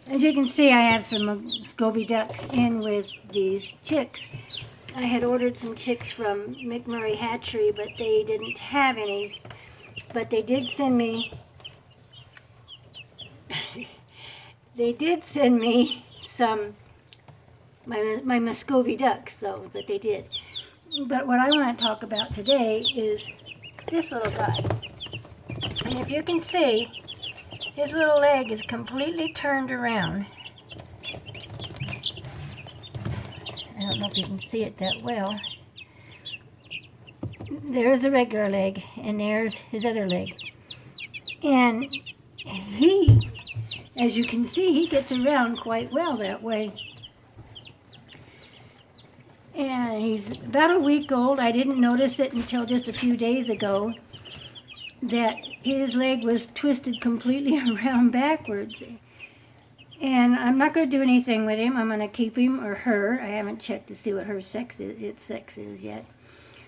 As you can see, I have some Muscovy ducks in with these chicks. I had ordered some chicks from McMurray Hatchery, but they didn't have any. But they did send me some my Muscovy ducks, though. But they did. But what I want to talk about today is this little guy. And if you can see, his little leg is completely turned around. I don't know if you can see it that well. There's the regular leg, and there's his other leg. And he, as you can see, he gets around quite well that way. And he's about a week old. I didn't notice it until just a few days ago that his leg was twisted completely around backwards. And I'm not going to do anything with him. I'm going to keep him, or her. I haven't checked to see what her sex is yet.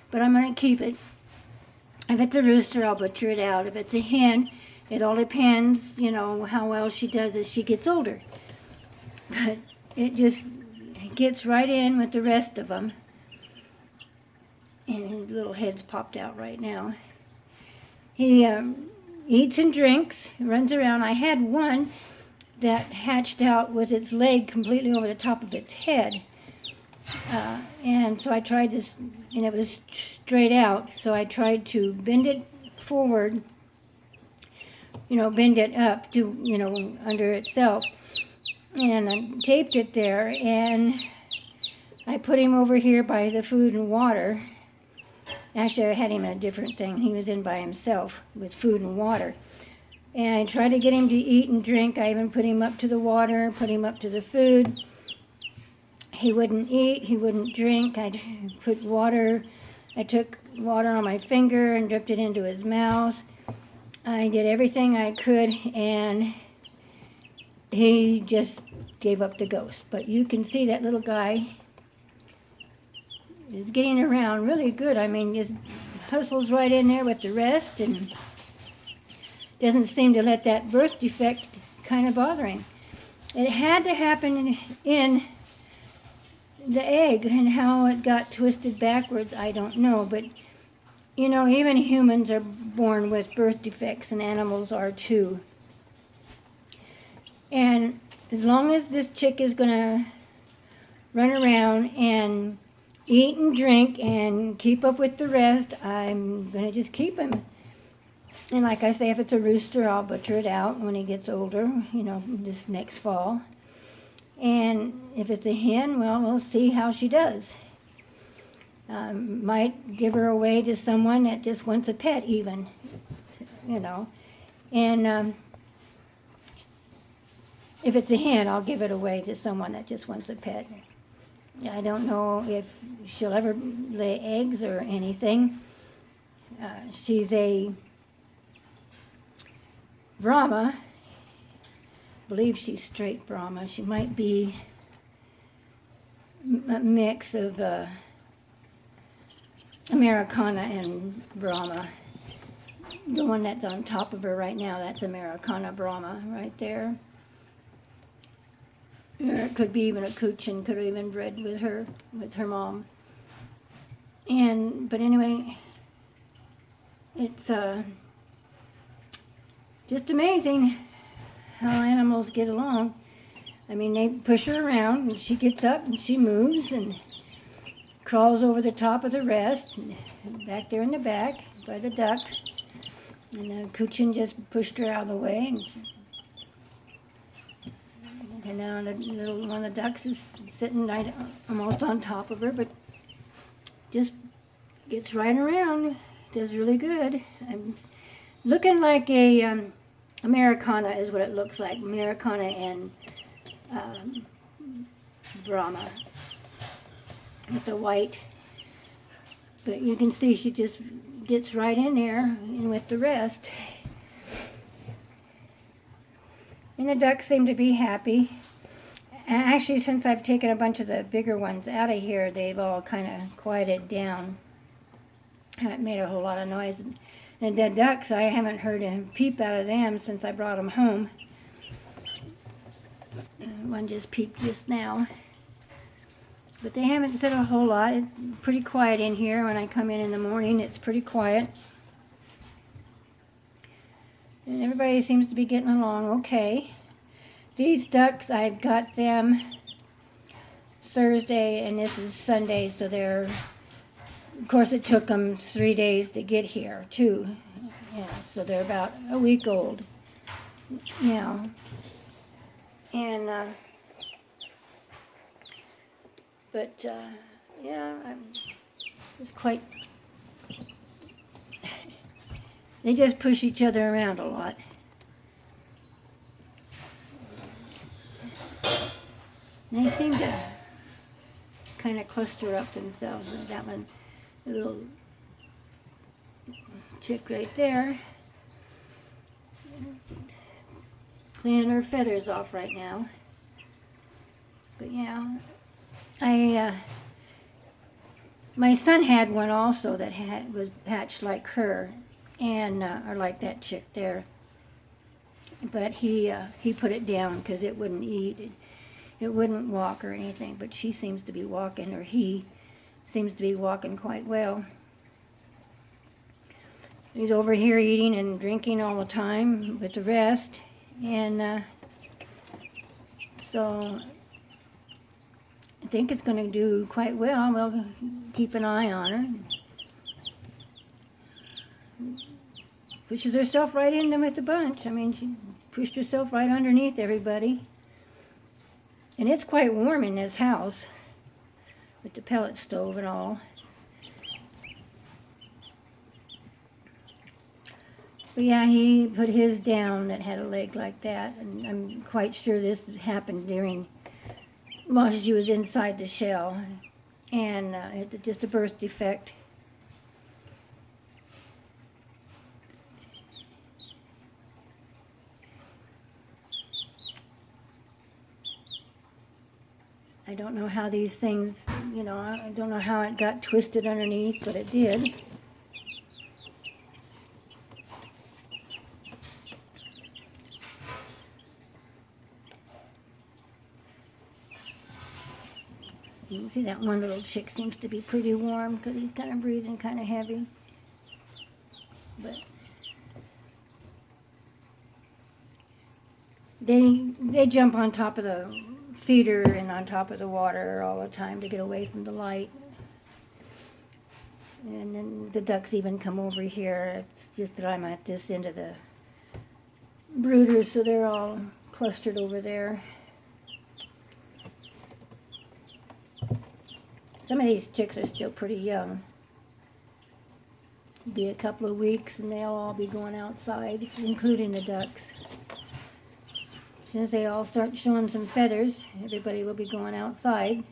But I'm going to keep it. If it's a rooster, I'll butcher it out. If it's a hen, it all depends, how well she does as she gets older. But it just gets right in with the rest of them. And his little head's popped out right now. He eats and drinks, runs around. I had one that hatched out with its leg completely over the top of its head. And so I tried this, and it was straight out. So I tried to bend it forward, bend it up to, under itself. And I taped it there, and I put him over here by the food and water. Actually, I had him in a different thing. He was in by himself with food and water. And I tried to get him to eat and drink. I even put him up to the water, put him up to the food. He wouldn't eat, he wouldn't drink. I took water on my finger and dripped it into his mouth. I did everything I could, and he just gave up the ghost. But you can see that little guy is getting around really good. I mean, just hustles right in there with the rest and doesn't seem to let that birth defect kind of bother him. It had to happen in the egg, and how it got twisted backwards, I don't know. But, even humans are born with birth defects, and animals are too. And as long as this chick is going to run around and eat and drink and keep up with the rest, I'm going to just keep him. And like I say, if it's a rooster, I'll butcher it out when he gets older, this next fall. And if it's a hen, well, we'll see how she does. Might give her away to someone that just wants a pet even, And if it's a hen, I'll give it away to someone that just wants a pet. I don't know if she'll ever lay eggs or anything. She's a Brahma. I believe she's straight Brahma. She might be a mix of Americana and Brahma. The one that's on top of her right now, that's Americana Brahma right there. Or it could be even a Cochin, could have even bred with her mom. But anyway, it's just amazing how animals get along. I mean, they push her around, and she gets up, and she moves, and crawls over the top of the rest, and back there in the back, by the duck. And the Cochin just pushed her out of the way, and now the little one of the ducks is sitting right almost on top of her, but just gets right around, does really good. Looking like a Americana is what it looks like. Americana and Brahma with the white. But you can see she just gets right in there and with the rest. And the ducks seem to be happy. And actually, since I've taken a bunch of the bigger ones out of here, they've all kind of quieted down. Haven't made a whole lot of noise. And the ducks, I haven't heard a peep out of them since I brought them home. One just peeped just now. But they haven't said a whole lot. It's pretty quiet in here. When I come in the morning, it's pretty quiet. And everybody seems to be getting along okay. These ducks, I've got them Thursday, and this is Sunday, so they're, of course, it took them 3 days to get here, too. Yeah, so they're about a week old now. And, yeah, it's quite, they just push each other around a lot. And they seem to kind of cluster up themselves. And that one, the little chick right there, cleaning her feathers off right now. But yeah, my son had one also that was hatched like her, and or like that chick there. But he put it down because it wouldn't eat. It wouldn't walk or anything. But she seems to be walking, or he seems to be walking quite well. He's over here eating and drinking all the time with the rest, and so I think it's going to do quite well. We'll keep an eye on her. Pushes herself right in there with the bunch. I mean, she pushed herself right underneath everybody. And it's quite warm in this house with the pellet stove and all. But yeah, he put his down that had a leg like that. And I'm quite sure this happened while she was inside the shell. And it's just a birth defect. I don't know how these things, I don't know how it got twisted underneath, but it did. You can see that one little chick seems to be pretty warm because he's kind of breathing kind of heavy. But they jump on top of the feeder and on top of the water all the time to get away from the light. And then the ducks even come over here. It's just that I'm at this end of the brooders, so they're all clustered over there. Some of these chicks are still pretty young. Be a couple of weeks and they'll all be going outside, including the ducks. As soon as they all start showing some feathers, everybody will be going outside.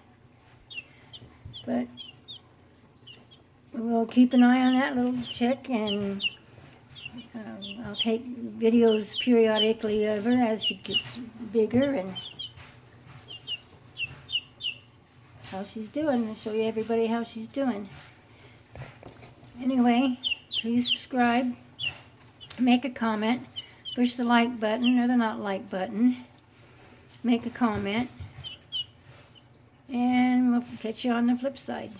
But we'll keep an eye on that little chick, and I'll take videos periodically of her as she gets bigger and how she's doing. I'll show you everybody how she's doing. Anyway, please subscribe, make a comment, push the like button or the not like button, make a comment, and we'll catch you on the flip side.